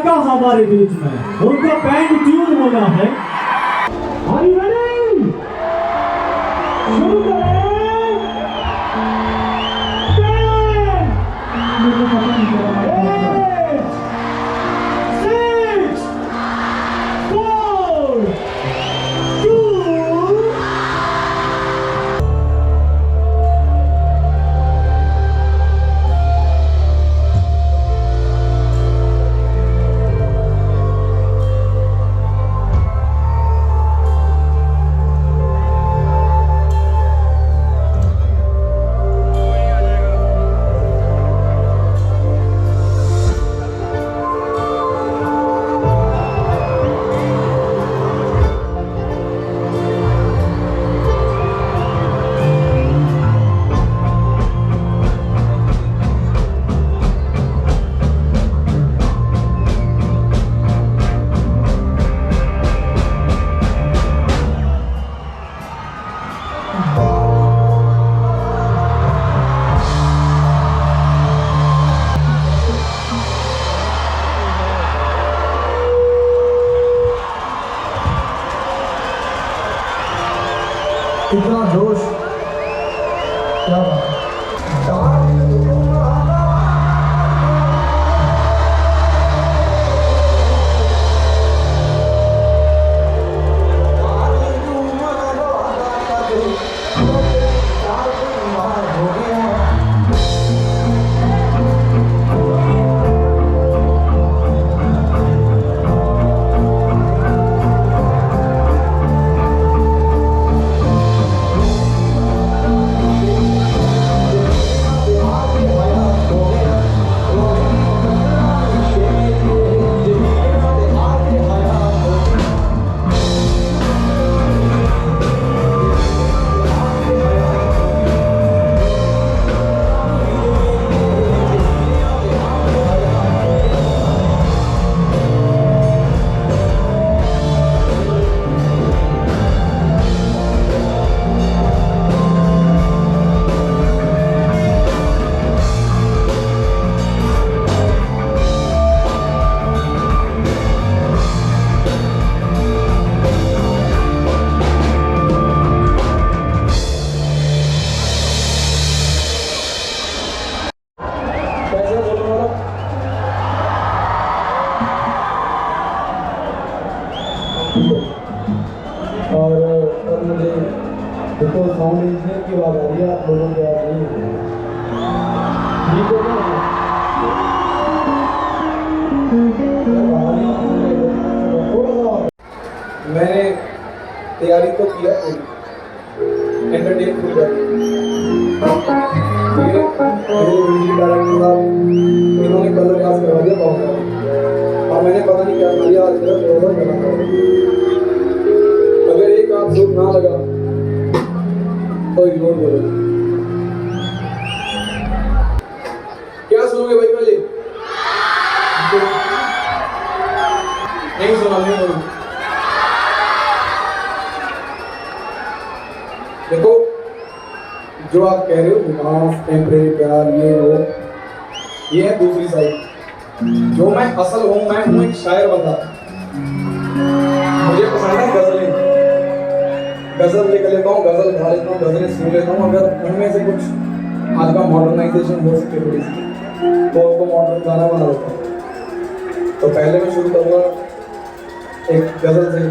धमाका हमारे बीच में, उनका बैंड ट्यून होना है। Are you ready? शुरू करें। 10, 8, 6, 4, 2। कितना जोश, क्या बात है। और मुझे देखो साउंड इंजीनियर की आवाज़ आ रही है, आप लोगों की आवाज़ नहीं है। ठीक है ना? मैंने तैयारी तो किया पूरी, एंटरटेन फुल कर इन्होंने कलर पास करवा दिया बहुत, और मैंने पता नहीं क्या किया आज तक। अगर एक आप सुर ना लगा तो इग्नोर करो। क्या सुनोगे भाई पहले? नहीं सुना, नहीं सुना। देखो जो आप कह रहे हो रोमांस, टेम्परेरी प्यार, ये है दूसरी साइड। जो मैं असल हूँ, मैं हूँ एक शायर बंदा। मुझे पसंद है गजलें, गजल लिख लेता हूँ, गजल गा लेता हूँ, गजलें सुन लेता हूँ। अगर उनमें से कुछ आज का मॉडर्नाइजेशन हो सके थोड़ी सी, तो उनको मॉडर्न गाना बना लेता हूँ। तो पहले मैं शुरू करूँगा एक गजल से,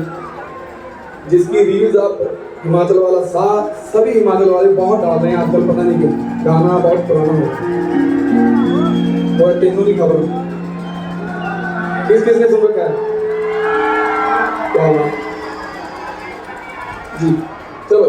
जिसकी रील्स आप हिमाचल वाला सभी हिमाचल वाले बहुत डाल रहे हैं आजकल, पता नहीं क्यों। गाना बहुत पुराना हो, और तेनू नहीं खबर किसने सुन रखा है क्या हुआ जी। चलो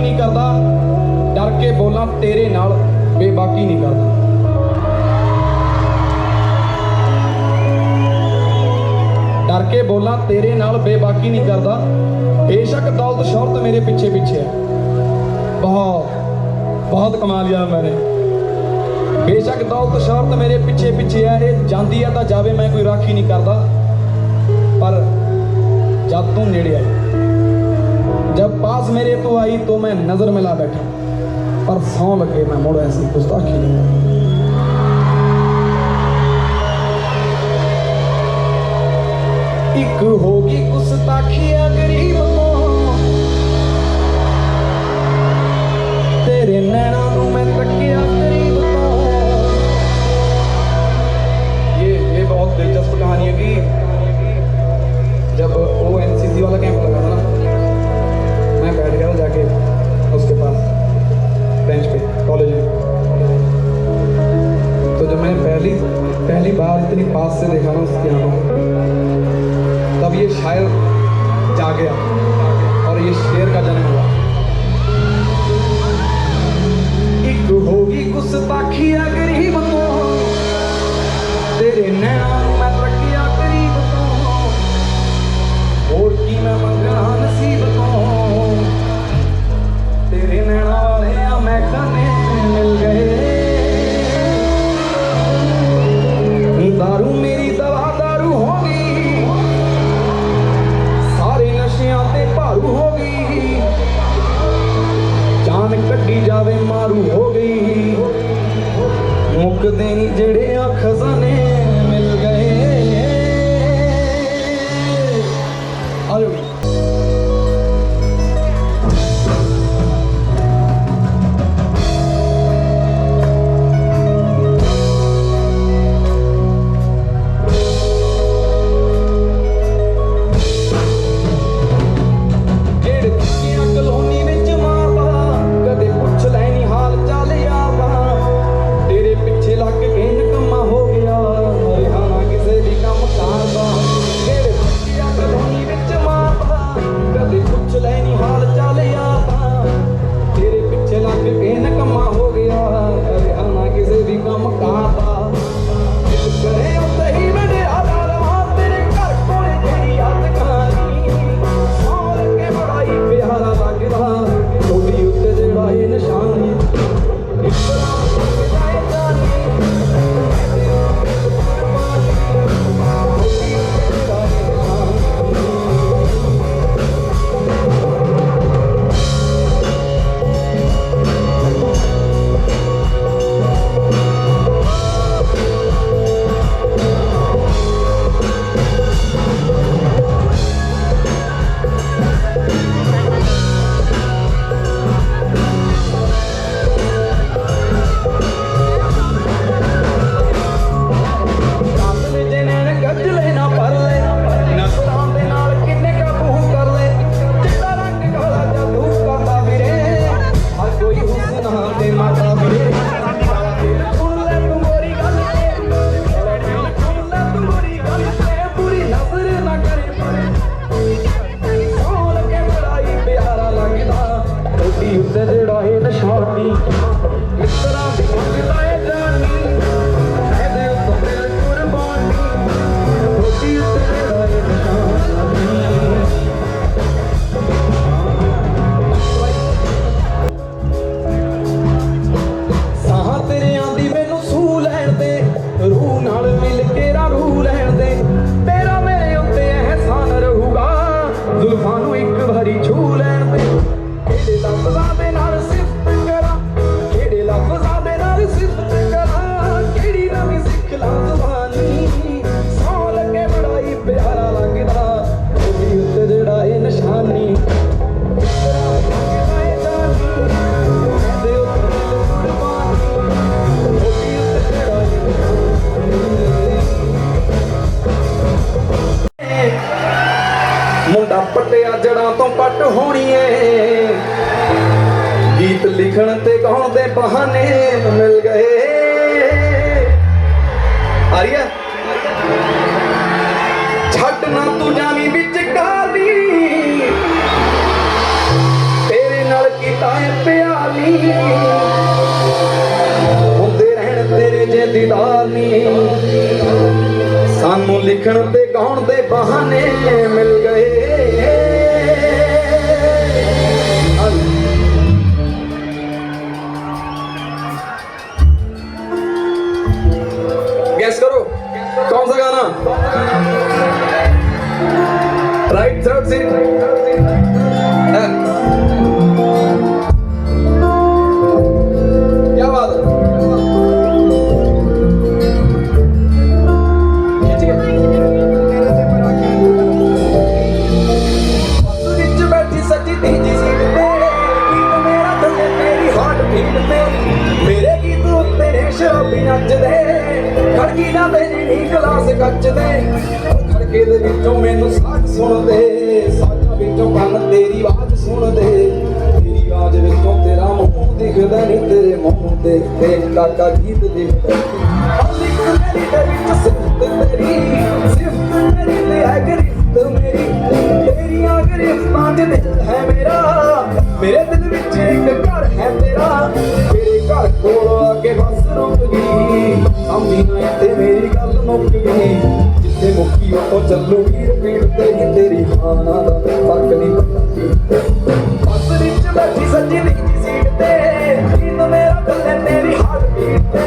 नहीं करदा, डर के बोला तेरे नाल बेबाकी नहीं करदा। डर के बोला तेरे नाल बेबाकी नहीं करदा। बेशक दौलत शौहरत मेरे पीछे पीछे है, बहुत बहुत कमा लिया मैंने। बेशक दौलत शौहरत मेरे पीछे पीछे है, ये जाती है तो जावे, मैं कोई राखी नहीं करता। पर जब तू नेड़े आई, जब पास मेरे तो आई तो मैं नजर मिला बैठा, पर सौ लगे मैं मुड़ ऐसी गुस्ताखी नहीं करता। एक होगी गुस्ताखियां गरीब को, तेरे नैना नू मैं तकिया गरीब को। ये बहुत दिलचस्प कहानी है कि जब वो एनसीसी वाला कैंप लगा था ना, मैं बैठ गया था जाके उसके पास बेंच पे कॉलेज में। तो जब मैंने पहली बार इतनी पास से देखा ना उसकी आंखों, तब ये शायर जाग गया और ये शेर का जन्म हुआ। एक होगी गुस्ताखियां गरीब को, तेरे नैना मैं तकिया गरीब को। और की मैं मंगना नसीब को, तेरे नैना वाले मैं खाने मिल गए। दारू मेरी दवा दारू होगी, सारे नशियां ते भारू हो गई। जान कड्डी जावे मारू हो गई, मुकदे नहीं जेड़े आ खजाने मिल गए। आयो मुंडा पट्टिया जड़ा तो पट होनी है, गीत लिखण ते गाउण दे बहाने मिल गए। आ रही है छट ना तू जानी बिच गाली, तेरे नाल कीता लिखण ते गाउण दे बहाने मिल गए। गैस करो कौन सा गाना? Right third seat. क्या बात है? विच बैठी सच्ची तीजी सीट ते गीत मेरा थल्ले मेरी हार्ट बीट ते मेरे गीत उत्ते ने शराबी नचदे खड़की जांदे नी ग्लास कच दे खड़के दे विचों मैनू साज सुणदे साजां विचों कंन तेरी आवाज सुणदे तेरी आवाज विचों तेरा मुंह दिखदा नी तेरे मुंह ते काका गीत दिखदा लिख मेरी दे विच सिफत तेरी ते है गिरफ्त मेरी तेरियां गिरफ्तां च दिल है मेरा मेरे दिल विच एक घर है तेरा तेरे घर कोल आके बस रुक गई समझी ना इत्थे मेरी गल मुक गई जिथे मुक्की उत्थों चलूगी रिपीट ते तेरी हाँ ना दा फर्क नहीं पता बस विच बैठी सच्ची तीजी सीट ते गीत मेरा थल्ले तेरी हार्ट बीट ते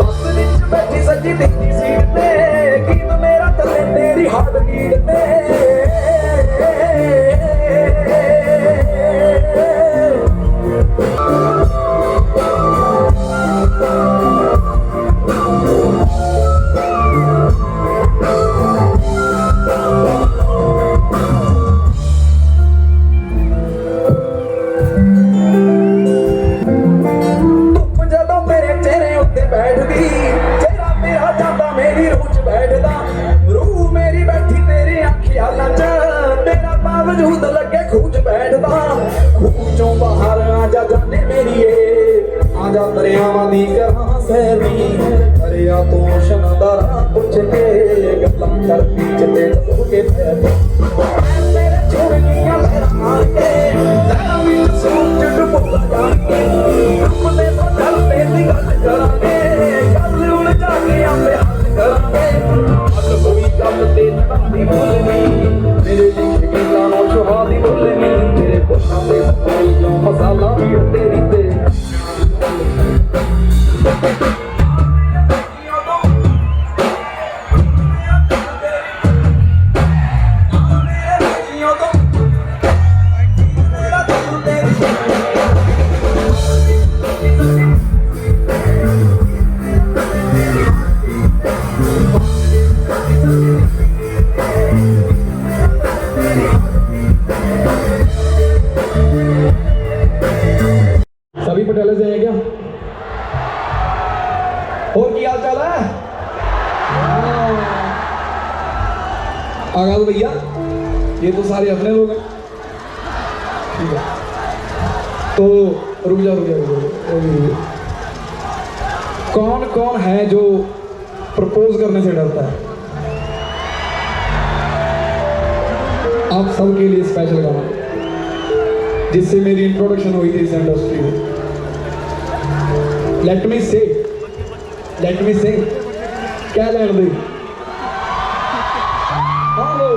बस विच बैठी सच्ची तीजी सीट ते गीत मेरा थल्ले तेरी हार्ट बीट ते वजूद लगे खूच बैठदा खूचों बाहर आजा जाने मेरीए आजा दरियावां दी करां सैरी दरिया तो शनदारा पुछ के गल्लां कर बीच ते टोके पैर तेरे चुड़ियां लहरां मार के लहरां विच सूरज डुबदा जाके अपने तो चलते दी गल करांगे गल उलझा के आपे हल करांगे हल होई गल ते नहीं भुलनी मेरे लिखे गल्लां सुहादी बोलनी तेरे कोशां दे कोई जो मसाला भी तेरी ते सभी पटेले से हैं क्या? और क्या हाल चाल है? आगाज भैया ये तो सारे अपने लोग हैं ठीक है तो रुक जा कौन कौन है जो प्रपोज करने से डरता है? आप सबके लिए स्पेशल गाना जिससे मेरी इंट्रोडक्शन हुई थी इस इंडस्ट्री में। लेट मी से क्या लैंड दे हेलो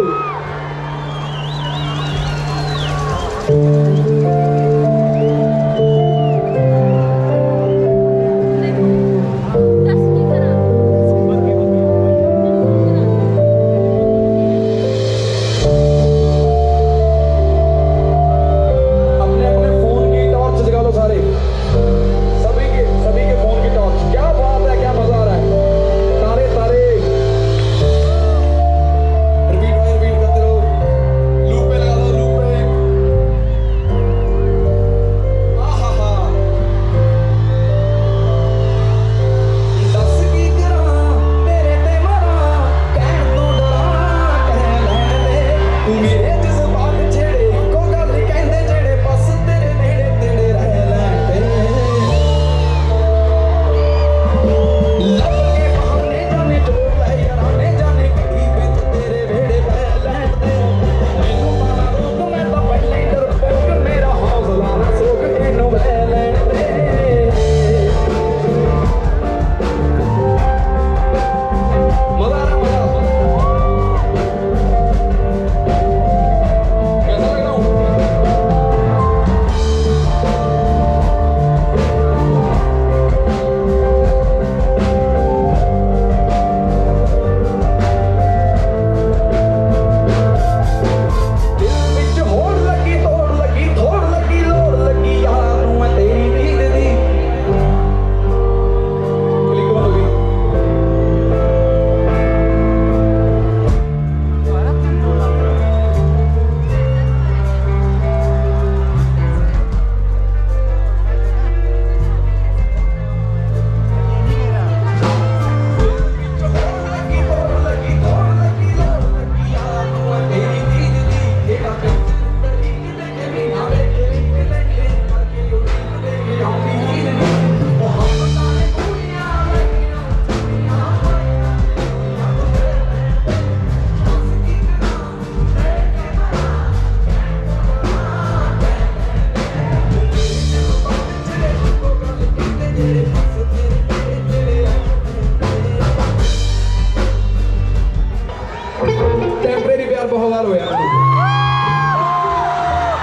बहुत बार होया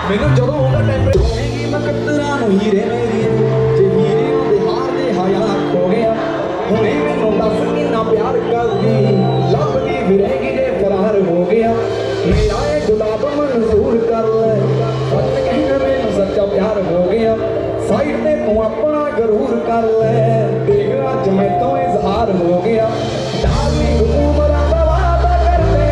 मैनू जो होगा टेंपरेचर मैं कतरा हीरे मेरी जे हीरे दे हार दे हाया खो गया हुणे मैनू दस किन्ना प्यार करदी लभदी फिरेगी जे फरार हो गया मेरा ये गुलाब मंजूर कर ले सच कहना मैनू सच्चा प्यार हो गया साइड ते तू अपना गरूर कर ले देख अज मैं तो इजहार हो गया डार्लिंग उमरां दा वादा कर ले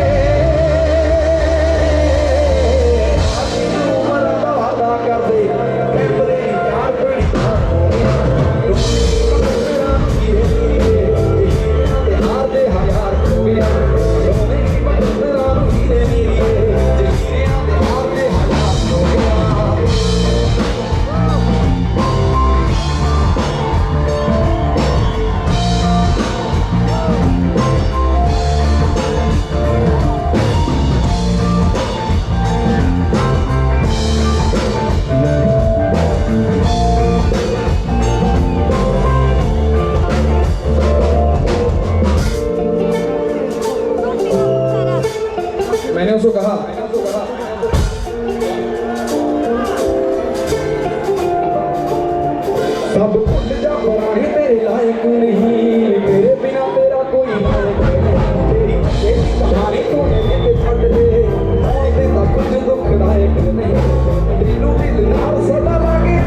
मैंने उसको कहा सब भूल जा पुराने तेरे लायक नहीं मेरे बिना तेरा कोई लायक नहीं तेरी कहानी तूने मेरे छड़ दे तेरे दा कुछ दुखदायक नहीं दिलों दिल नाल सदा लागे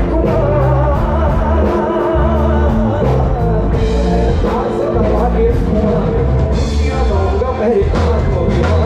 सदा लागे खुशियां दूंगा मेरे हाथ हो गया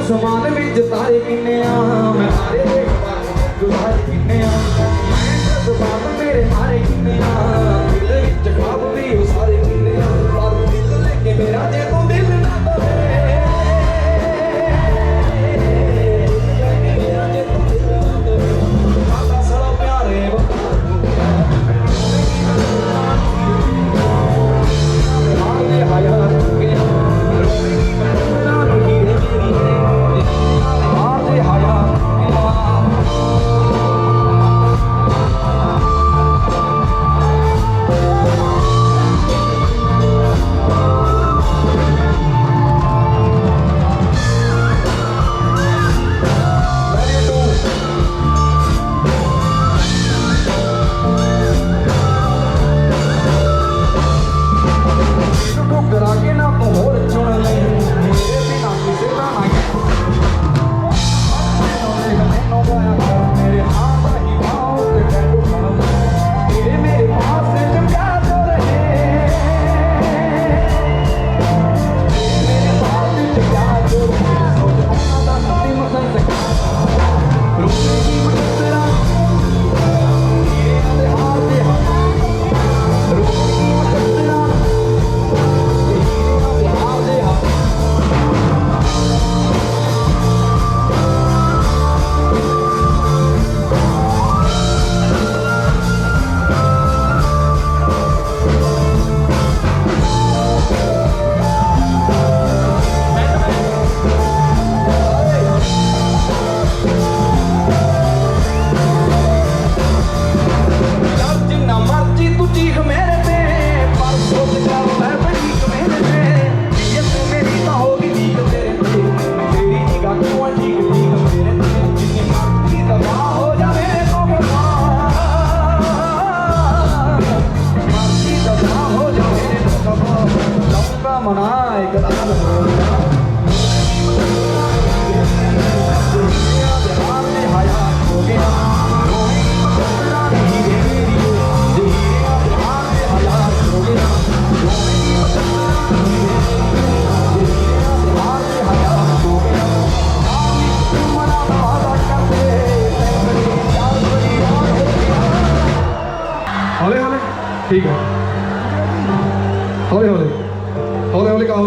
समान विच तारे किन्ने मैं तारे दे गुजारे किन्ने मैं जज्बात मेरे मारे किन्ने दिल विच ख्वाब भी वो सारे किन्ने पर दिल लेके मेरा जे तू दिल ना दे मेरा जे तू दिल ना दे सादा सारा प्यारे आले हाया के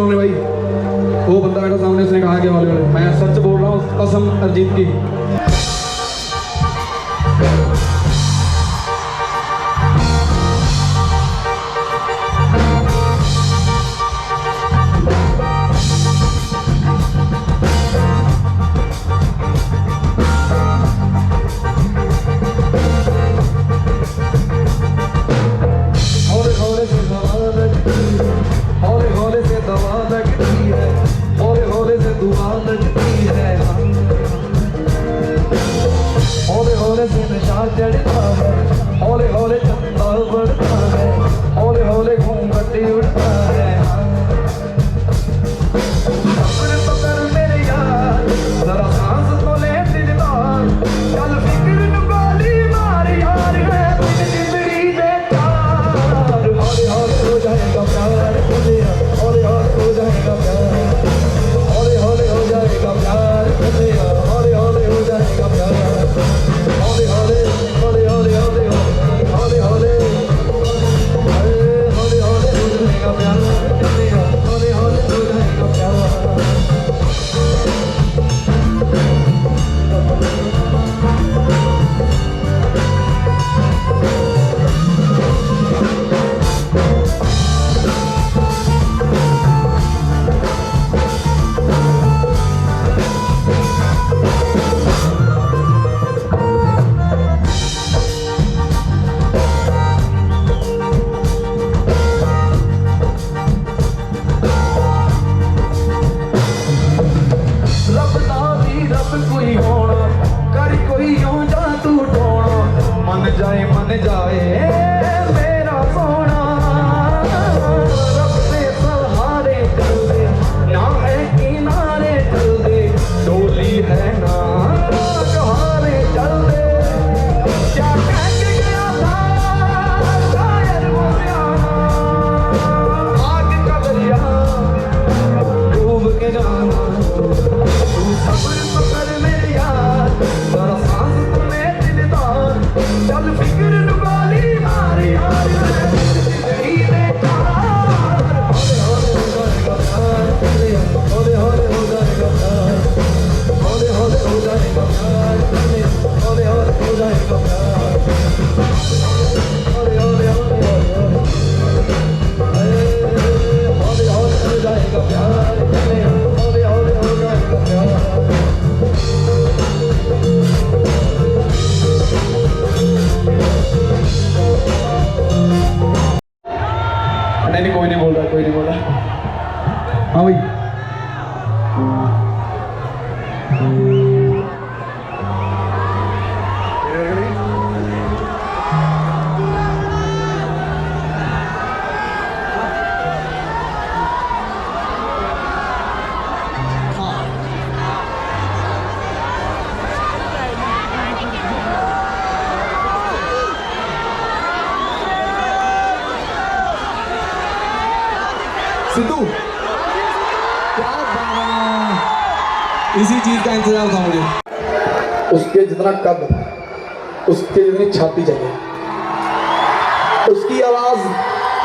सामने भाई, वो बंदा बैठा सामने, उसने कहा कि हौले हौले, मैं सच बोल रहा हूँ, कसम अरिजीत की। हौले हौले चंदा बढ़ता है, हौले हौले घूंघट उड़ता है। सब्र तो कर मेरे यार, जरा सांस तो ले दिलदार, चल फिक्र नु गोली मार यार, है तेरी जिंदगी बेकार। हौले हौले हो जाएगा प्यार, हौले हौले हो जाएगा प्यार, हौले हौले हो जाएगा प्यार, हौले हौले हो जाएगा प्यार, हौले हौले हौले हौले हौले हौले हौले हौले हौले हो जाएगा प्यार, हौले हौले हो जाएगा प्यार। रब दा भी रब कोई होना, कर कोई यूं जादू टोना, मन जाए मेरा सोना। रब से सहारे चल दे, ना है किनारे चल दे, डोली है ना सहारे चल दे। क्या कह के गया था शायर वो प्यारा, आग का दरिया डूब के जाना। सब्र तो कर मेरे यार, जरा सांस तो ले दिलदार, चल फिक्र नु गोली मार यार, जिंदगी बेकार। हौले हौले हो जाएगा प्यार, हौले हौले हो जाएगा प्यार, हौले हौले हो जाएगा प्यार, हौले हौले हो जाएगा प्यार, हौले हौले हौले हौले हौले हो जाएगा प्यार, हौले हौले हो जाएगा प्यार। नहीं कोई नहीं बोल रहा, कोई नहीं बोल रहा। हाँ भाई, सिद्धू क्या गाना, इसी चीज का इंतजार था मुझे। उसके जितना कद, उसके जितनी छाती चाहिए, उसकी आवाज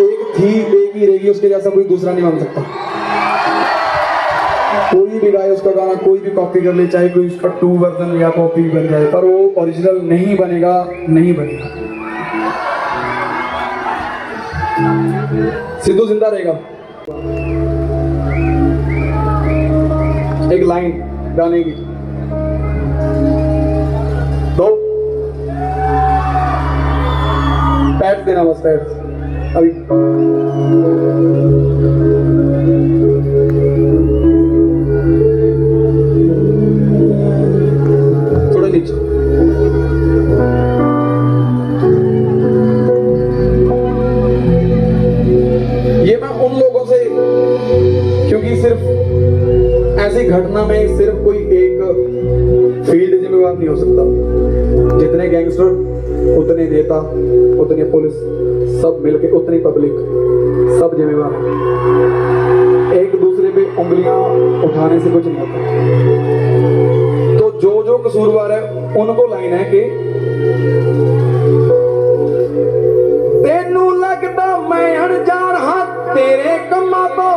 एक थी, एक ही रहेगी, उसके जैसा कोई दूसरा नहीं बन सकता। कोई भी गाए उसका गाना, कोई भी कॉपी कर ले, चाहे कोई उसका 2 वर्जन या कॉपी बन जाए, पर वो ओरिजिनल नहीं बनेगा, नहीं बनेगा। सिद्धू जिंदा रहेगा। एक लाइन गाने की दो, पैड देना बस, पैड अभी। थोड़ा नीचे। ये मैं उन लोगों से, क्योंकि सिर्फ ऐसी घटना में सिर्फ कोई एक फील्ड जिम्मेवार नहीं हो सकता। जितने गैंगस्टर, उतने नेता, उतने पुलिस, सब मिलके, उतनी पब्लिक, सब जिम्मेवार है। एक दूसरे पे उंगलियां उठाने से कुछ नहीं होता। तो जो जो कसूरवार है उनको लाइन है कि तेनू लगता मैं अनजान हाँ तेरे कम्मा तो,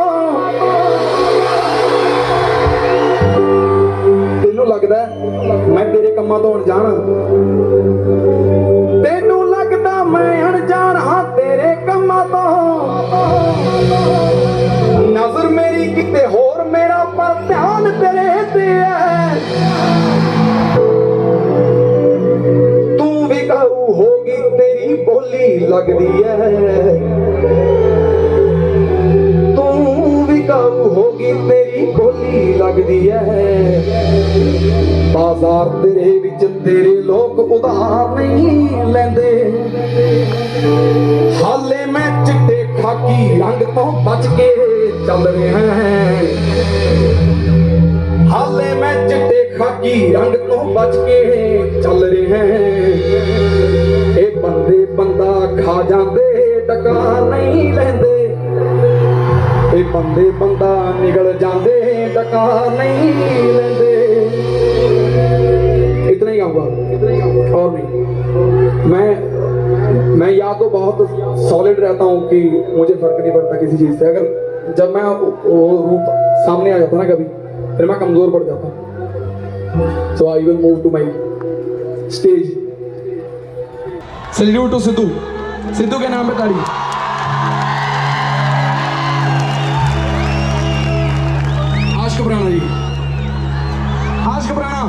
लगता मैं तेरे कम्मां तो अनजान तेनू लगदा मैं अनजान हाँ तेरे कम्मां तो नजर मेरी किते होर मेरा पर ध्यान तेरे ते है तू विकाऊ होगी तेरी बोली लगदी है तू विकाऊ होगी तेरी बोली लगदी है बाजार तेरे विच तेरे लोग उधार नहीं लेंदे हाले मैं चिट्टे खाकी रंग तो बच के चल रहा है हाले मैं चिट्टे खाकी रंग तो बच के चल रहे हैं ए बंदे बंदा खा जाते टका नहीं लेंदे ए बंदे बंदा निकल जाते टका नहीं लेंदे इतना ही गाऊंगा और नहीं मैं या तो बहुत सॉलिड रहता हूँ कि मुझे फर्क नहीं पड़ता किसी चीज़ से अगर जब मैं वो रूप सामने आ जाता ना कभी फिर मैं कमजोर पड़ जाता हूँ so I will move to my stage salute to Sidhu Sidhu के नाम पे ताड़ी आशिक खुराना जी आशिक खुराना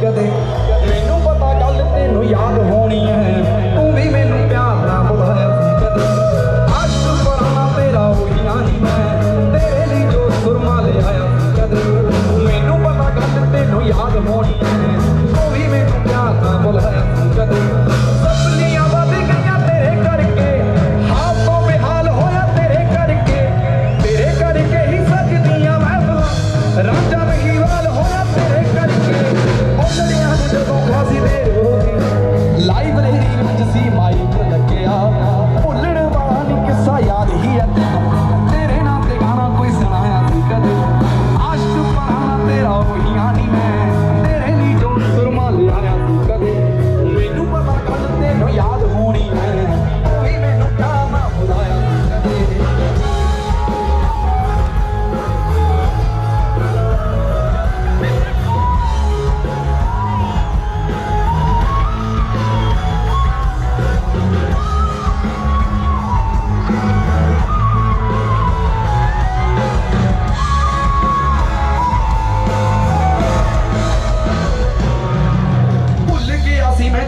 कदे मैनू पता गल तेनू याद होनी है तू भी मैनू प्यार ना बुलाया सी कदे आशिक पुराना तेरा वही आनी मैं तेरे लिए जो सुरमा ले आया सी कदे मैनू पता गल तेनू याद होनी है तू भी मैनू प्यार ना बुलाया सी कदे सपनियां बद गईयां तेरे करके हाल तो बेहाल होया तेरे करके ही सजदियां महफिलां रांझा बहीवाल होया तेरे करके लाइब्रेरी विच सी माइक लग्या भुल्लण वाला नी किस्सा याद ही है तेरे नाम ते गाना कोई सुनाया सी कदे आशिक पुराना तेरा वही आनी मैं तेरे लिए जो सुरमा ले आया सी कदे मैनू पता गल तेनू याद होनी है कोई मैनू प्यार ना बुलाया सी कदे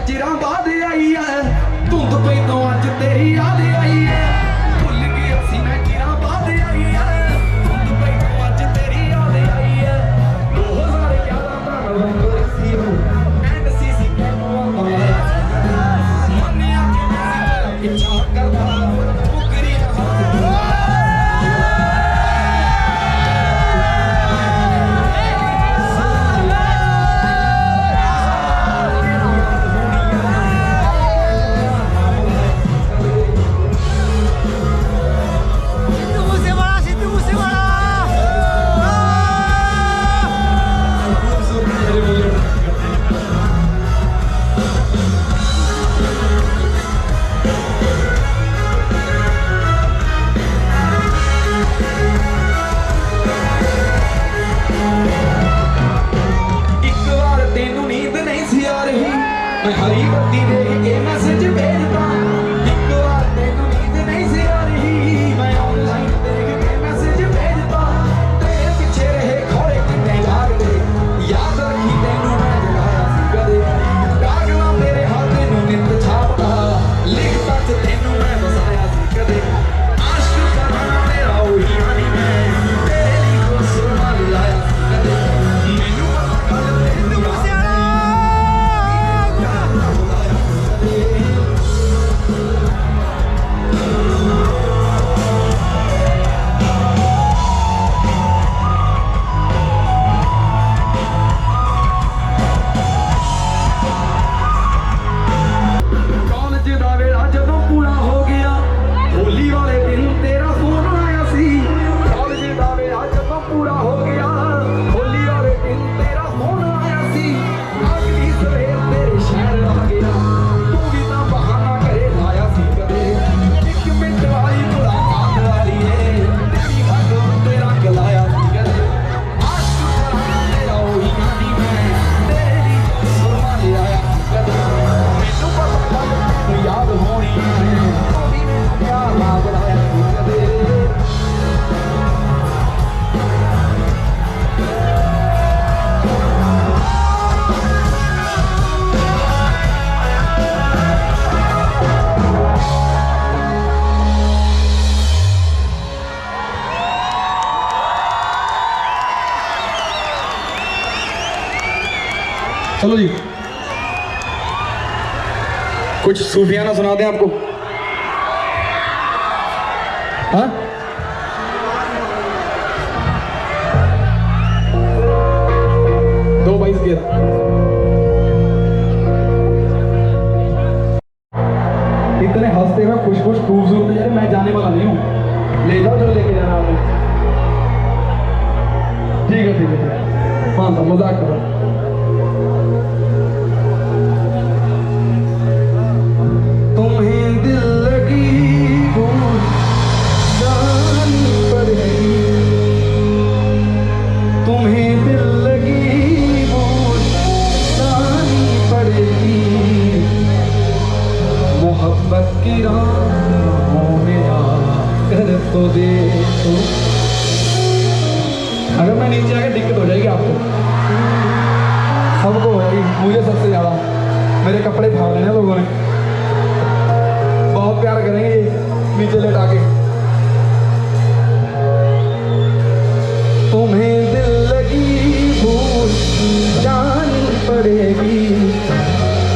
चिरां बाद आई है धुंध पई तो अज तेरी याद आई है भुल गया सी मैं चिरां बाद आई है धुंध पई तो अज तेरी याद आई है 2011 दा नवंबर सी एंड सी कैमरा मन्निया के तेरा पीछा करदा मुकरी मैं हरी बत्ती देख के मैसेज भेजता एक बार तेनू नींद नहीं सी आ रही मैं ऑनलाइन देख के मैसेज भेजता तेरे पीछे रहे खोड़े कितने जागदे याद रखी तेनू मैं जगाया सी कदे कागज़ां तेरे हाथ तेनू नित छापदा लिख तक तेनू मैं बसाया सी कदे आशिक पुराना तेरा वही आनी मैं तेरे लिए को सुरमा लाया सी कदे मैनू पता गल तेनू चलो जी, कुछ सूफियाना सुना दें आपको। हाँ, दो 22 गिर इतने हंसते हुए खुश खुश खूबसूरत यार, मैं जाने वाला नहीं हूँ, ले जाओ जो लेके जाना आपने। ठीक है ठीक है ठीक है, हाँ तो मजाक करो। तुम्हें दिल लगी भूल जानी पड़ेगी, तुम्हें दिल लगी भूल जानी पड़ेगी, मोहब्बत की राहों में आकर तो देखो। अगर मैं नीचे आके दिक्कत हो जाएगी आपको, सबको हो जाएगी, मुझे सबसे ज्यादा। मेरे कपड़े फाड़ लेने लोगों ने, बहुत प्यार करेंगे नीचे लेटा के। तुम्हें दिल लगी भूल जानी पड़ेगी,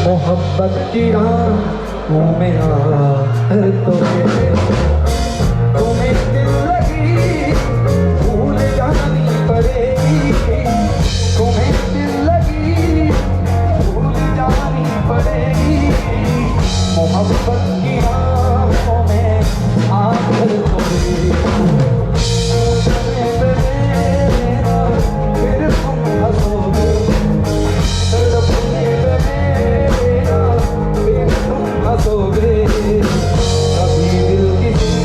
मोहब्बत की राहों में आकर तो देखो। तुम्हें दिल लगी भूल जानी पड़ेगी, तुम्हें दिल लगी भूल जानी पड़ेगी, मोहब्बत की राहों में आकर तो देखो। फिर तुम हंसोगे, तड़पने लगेगा, फिर तुम हंसोगे, कभी दिल किसी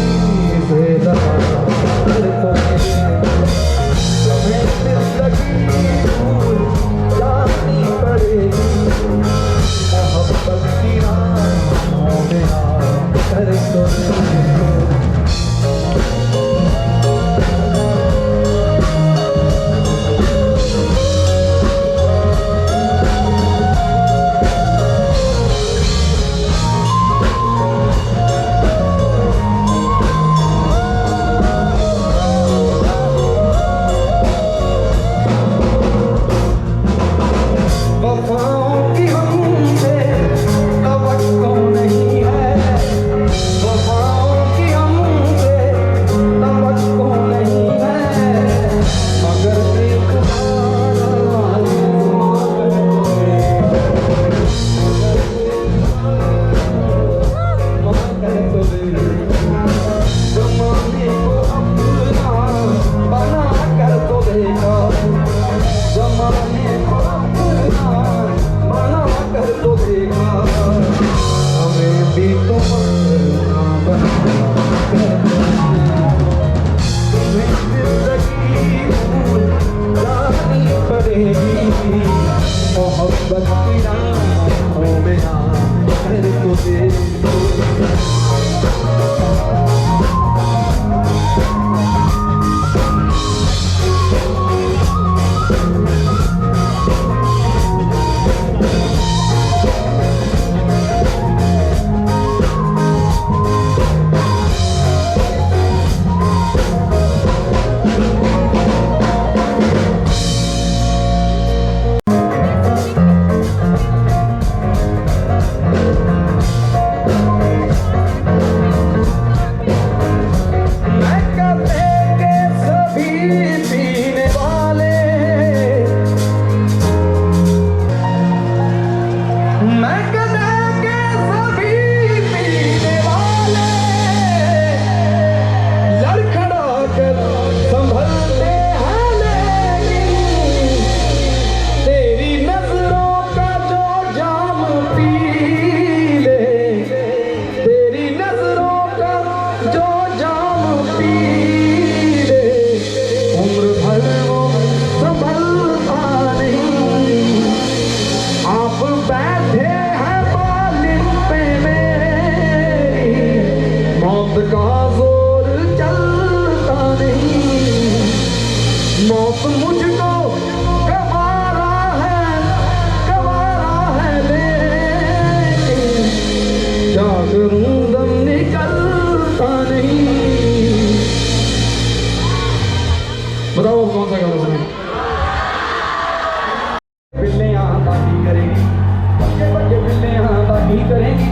करेगी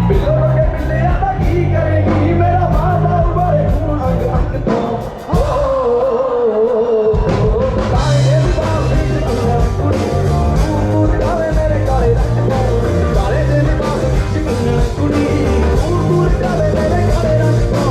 बिल्लो के बिल्ले आदा की करेगी मेरा बाबा उबारे खून अंग अंग तो काले दे बाल बीच कुंडा कुड़ी तू काले मेरे काले रंग को काले दे बाल बीच कुंडा कुड़ी तू काले मेरे काले रंग को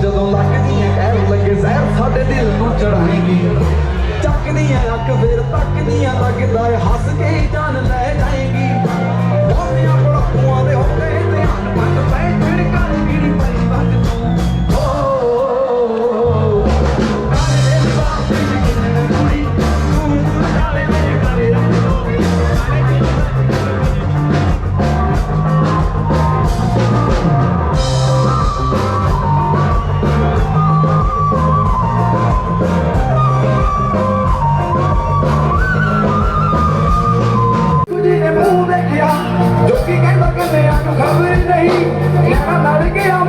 ਜਦੋਂ ਲੱਗਦੀਆਂ ਕਹਿ ਲੱਗੇ ਜ਼ਹਿਰ ਸਾਡੇ ਦਿਲ ਨੂੰ ਚੜਾਏਗੀ ਚੱਕਦੀਆਂ ਅੱਖ ਫੇਰ ਤੱਕਦੀਆਂ ਲੱਗਦਾ ਏ ਹੱਸ ਕੇ ਹੀ ਜਾਨ ਲੈ ਜਾਏਗੀ ਗੋਲੀਆਂ ਪੜਾਕੂਆਂ ਦੇ ਹੋਕੇ ਧਿਆਨ ਮੰਗ ਪੈ ਝਿੜਕਾਂ ਗਿਰੀ ਪਈ ਵਗ ਤੂੰ ਕਾਲੇ ਦੇ ਬਾਪ ਦੀ ਕਿੰਨੇ ਕੁੜੀ ਤੂੰ ਕਾਲੇ ਮੇਰੇ ਕਾਲੇ ਰੰਗ जो की कहता कि मैं खबर नहीं लड़ गया